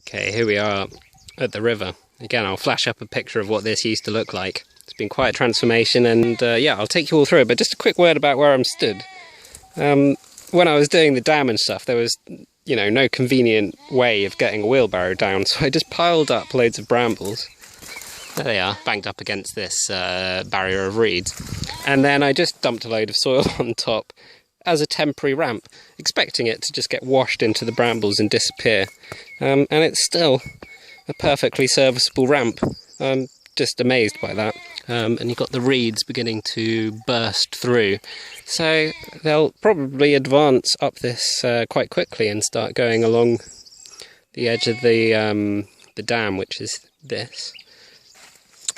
Okay, here we are at the river. Again, I'll flash up a picture of what this used to look like. It's been quite a transformation, and yeah, I'll take you all through it, but just a quick word about where I'm stood. When I was doing the dam and stuff, there was, you know, no convenient way of getting a wheelbarrow down, so I just piled up loads of brambles. There they are, banked up against this barrier of reeds. And then I just dumped a load of soil on top as a temporary ramp, expecting it to just get washed into the brambles and disappear. And it's still a perfectly serviceable ramp. I'm just amazed by that. And you've got the reeds beginning to burst through. So they'll probably advance up this quite quickly and start going along the edge of the dam, which is this.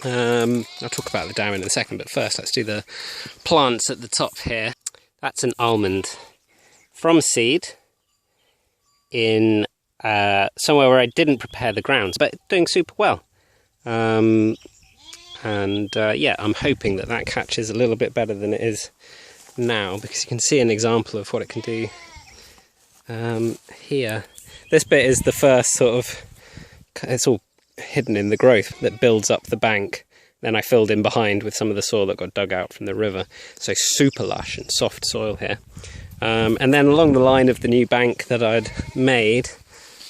I'll talk about the dam in a second, but first let's do the plants at the top here. That's an almond from seed in somewhere where I didn't prepare the ground, but doing super well. Yeah, I'm hoping that that catches a little bit better than it is now, because you can see an example of what it can do here. This bit is the first sort of, it's all hidden in the growth that builds up the bank. Then I filled in behind with some of the soil that got dug out from the river. So super lush and soft soil here. And then along the line of the new bank that I'd made,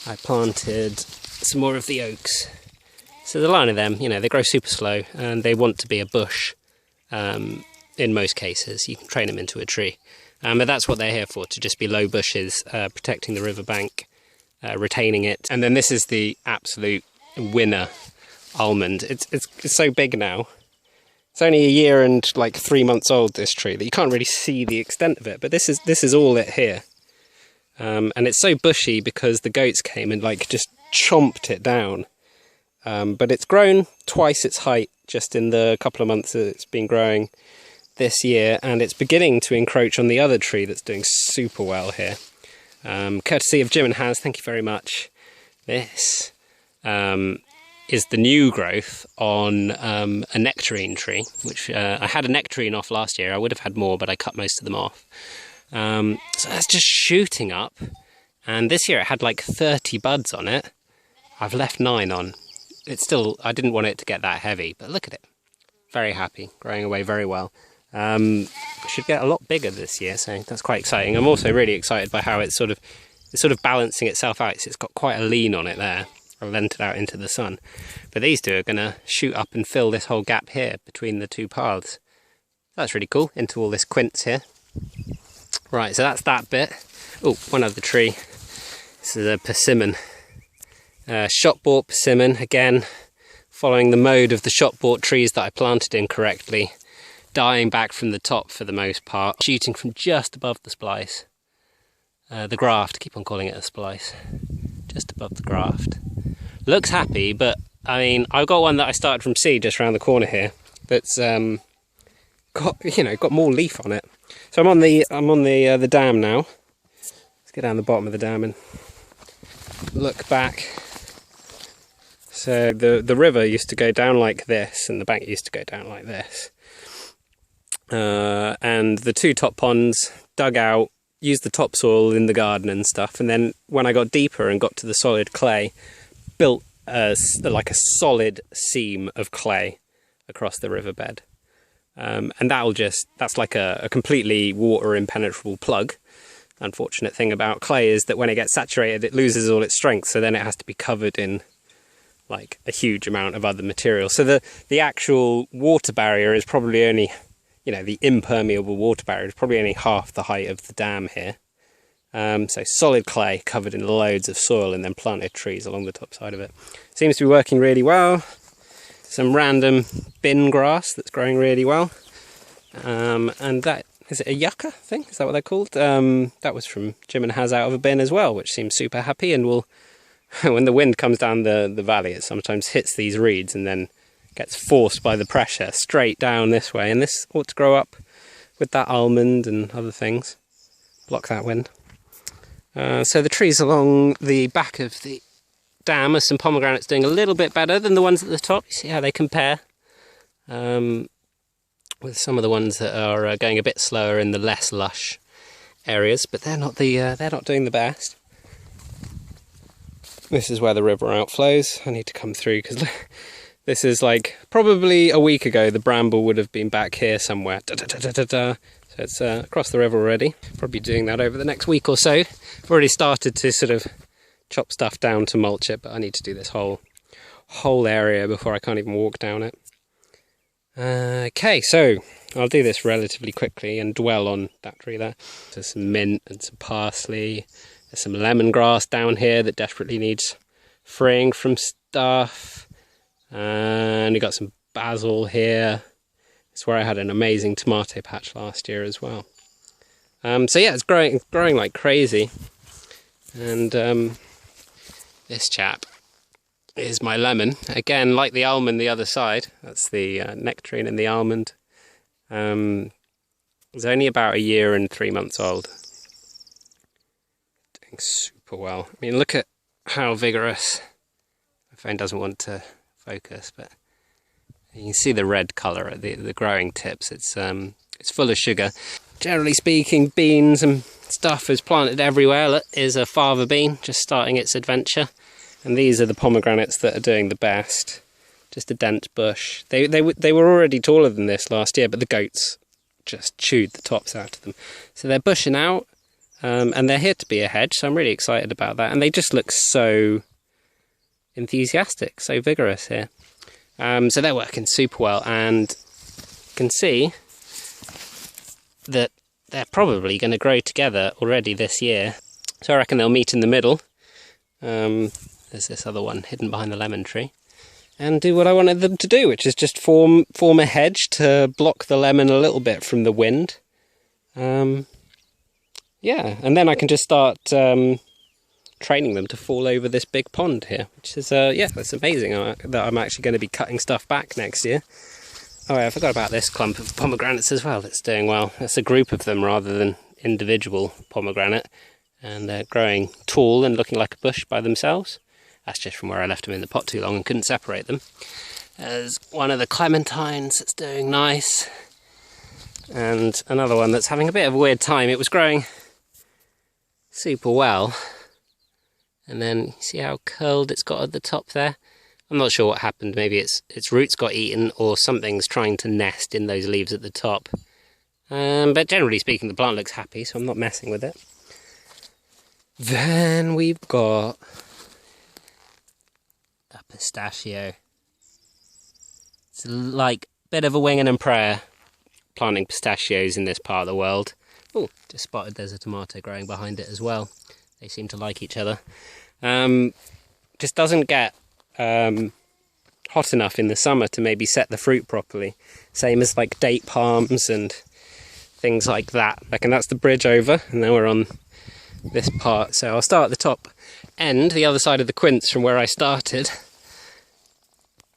I planted some more of the oaks. So the line of them, you know, they grow super slow and they want to be a bush in most cases. You can train them into a tree. But that's what they're here for, to just be low bushes, protecting the river bank, retaining it. And then this is the absolute winner almond. It's so big now. It's only a year and like 3 months old, this tree, that you can't really see the extent of it, but this is all it here. And it's so bushy because the goats came and like just chomped it down. But it's grown twice its height just in the couple of months that it's been growing this year, and it's beginning to encroach on the other tree that's doing super well here. Courtesy of Jim and Haz, thank you very much. This is the new growth on a nectarine tree, which I had a nectarine off last year. I would have had more, but I cut most of them off. So that's just shooting up, and this year it had like 30 buds on it. I've left 9 on. It's still, I didn't want it to get that heavy, but look at it. Very happy, growing away very well. Should get a lot bigger this year, so that's quite exciting. I'm also really excited by how it's sort of balancing itself out. So it's got quite a lean on it there. I've lent it out into the sun. But these two are going to shoot up and fill this whole gap here between the two paths. That's really cool, into all this quince here. Right, so that's that bit. Oh, one other tree. This is a persimmon. Shop-bought persimmon, again, following the mode of the shop-bought trees that I planted incorrectly. Dying back from the top for the most part. Shooting from just above the splice. The graft, keep on calling it a splice. Just above the graft. Looks happy, but I mean, I've got one that I started from seed just around the corner here that's got more leaf on it. So I'm on the dam now. Let's get down the bottom of the dam and look back. So the river used to go down like this, and the bank used to go down like this. And the two top ponds dug out, used the topsoil in the garden and stuff, and then when I got deeper and got to the solid clay, built like a solid seam of clay across the riverbed. And that's like a completely water impenetrable plug. Unfortunate thing about clay is that when it gets saturated, it loses all its strength, so then it has to be covered in like a huge amount of other material. So the actual water barrier is probably only, the impermeable water barrier is probably only half the height of the dam here. So solid clay covered in loads of soil and then planted trees along the top side of it. Seems to be working really well. Some random bin grass that's growing really well. And that, is it a yucca thing? Is that what they're called? That was from Jim and Haz out of a bin as well, which seems super happy and will, when the wind comes down the valley, it sometimes hits these reeds and then gets forced by the pressure straight down this way. And this ought to grow up with that almond and other things. Block that wind. So the trees along the back of the dam are some pomegranates doing a little bit better than the ones at the top. You see how they compare with some of the ones that are going a bit slower in the less lush areas, but they're not doing the best. This is where the river outflows. I need to come through because this is like probably a week ago the bramble would have been back here somewhere. So it's across the river already. Probably doing that over the next week or so. I've already started to sort of chop stuff down to mulch it, but I need to do this whole area before I can't even walk down it. Okay, so I'll do this relatively quickly and dwell on that tree there. There's some mint and some parsley. There's some lemongrass down here that desperately needs freeing from stuff. And we got some basil here. It's where I had an amazing tomato patch last year as well. So yeah, it's growing like crazy. And this chap is my lemon. Again, like the almond the other side. That's the nectarine and the almond. It's only about 1 year and 3 months old. Doing super well. I mean, look at how vigorous. My phone doesn't want to focus, but you can see the red colour at the growing tips. It's full of sugar. Generally speaking, beans and stuff is planted everywhere. Look, here's a fava bean just starting its adventure. And these are the pomegranates that are doing the best. Just a dense bush. They were already taller than this last year, but the goats just chewed the tops out of them. So they're bushing out, and they're here to be a hedge, so I'm really excited about that. And they just look so enthusiastic, so vigorous here. So they're working super well, and you can see that they're probably going to grow together already this year. So I reckon they'll meet in the middle. There's this other one hidden behind the lemon tree. And do what I wanted them to do, which is just form a hedge to block the lemon a little bit from the wind. Yeah, and then I can just start training them to fall over this big pond here, which is, yeah, that's amazing that I'm actually going to be cutting stuff back next year. Oh, I forgot about this clump of pomegranates as well. That's doing well. That's a group of them rather than individual pomegranate. And they're growing tall and looking like a bush by themselves. That's just from where I left them in the pot too long and couldn't separate them. There's one of the clementines that's doing nice. And another one that's having a bit of a weird time. It was growing super well. And then you see how curled it's got at the top there? I'm not sure what happened. Maybe its roots got eaten or something's trying to nest in those leaves at the top. But generally speaking, the plant looks happy, so I'm not messing with it. Then we've got a pistachio. It's like a bit of a winging and prayer planting pistachios in this part of the world. Oh, just spotted there's a tomato growing behind it as well. They seem to like each other. Just doesn't get hot enough in the summer to maybe set the fruit properly. Same as like date palms and things like that. And that's the bridge over, and now we're on this part. So I'll start at the top end, the other side of the quince from where I started.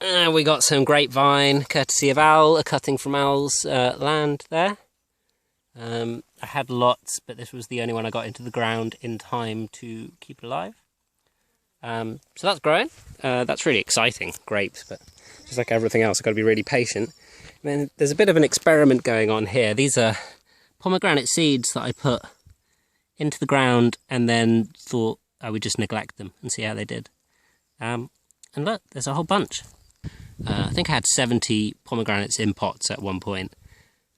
We got some grapevine, courtesy of Al, a cutting from Al's land there. I had lots, but this was the only one I got into the ground in time to keep it alive. So that's growing. That's really exciting, grapes, but just like everything else, I've got to be really patient. And then there's a bit of an experiment going on here. These are pomegranate seeds that I put into the ground and then thought I would just neglect them and see how they did. And look, there's a whole bunch. I think I had 70 pomegranates in pots at one point.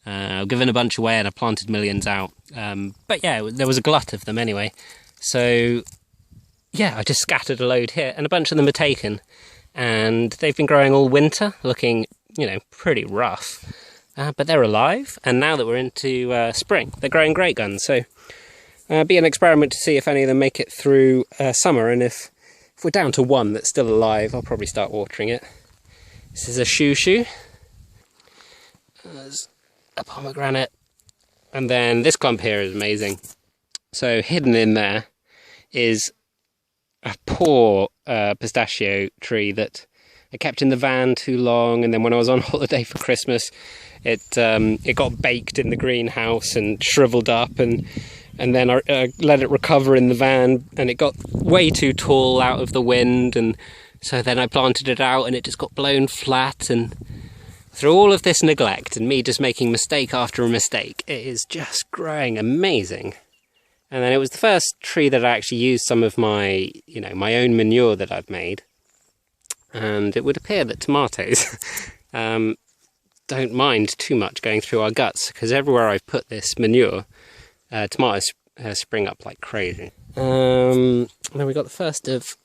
I've given a bunch away and I planted millions out. But yeah, there was a glut of them anyway. So yeah, I just scattered a load here and a bunch of them are taken. And they've been growing all winter, looking, you know, pretty rough. But they're alive. And now that we're into spring, they're growing great guns. So be an experiment to see if any of them make it through summer. And if we're down to one that's still alive, I'll probably start watering it. This is a shoo-shoo. There's a pomegranate. And then this clump here is amazing. So hidden in there is a poor pistachio tree that I kept in the van too long, and then when I was on holiday for Christmas, it got baked in the greenhouse and shriveled up, and then I let it recover in the van, and it got way too tall out of the wind, and so then I planted it out and it just got blown flat. And through all of this neglect and me just making mistake after a mistake, it is just growing amazing. And then it was the first tree that I actually used some of my, my own manure that I'd made. And it would appear that tomatoes don't mind too much going through our guts, because everywhere I've put this manure, tomatoes spring up like crazy. Then we got the first of,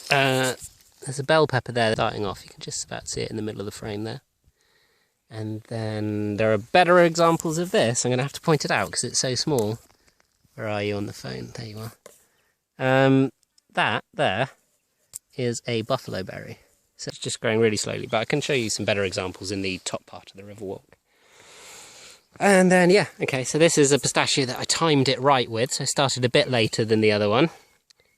there's a bell pepper there starting off. You can just about see it in the middle of the frame there. And then there are better examples of this. I'm going to have to point it out because it's so small. Where are you on the phone? There you are. That there is a buffalo berry. So it's just growing really slowly, but I can show you some better examples in the top part of the river walk. And then, yeah, okay, so this is a pistachio that I timed it right with, so I started a bit later than the other one.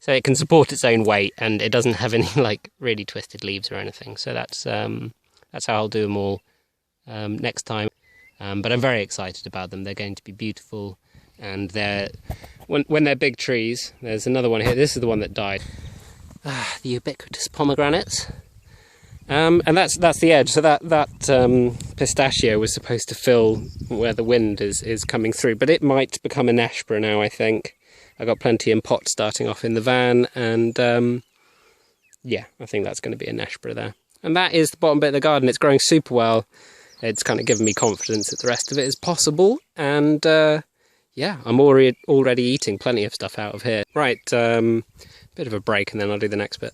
So it can support its own weight, and it doesn't have any, like, really twisted leaves or anything. So that's how I'll do them all next time. But I'm very excited about them. They're going to be beautiful. And when they're big trees, there's another one here. This is the one that died. The ubiquitous pomegranates. And that's the edge. So that pistachio was supposed to fill where the wind is coming through, but it might become a neshbra now, I think. I got plenty in pots starting off in the van, and yeah, I think that's going to be a neshbra there. And that is the bottom bit of the garden. It's growing super well. It's kind of given me confidence that the rest of it is possible, and yeah, I'm already eating plenty of stuff out of here. Right, bit of a break and then I'll do the next bit.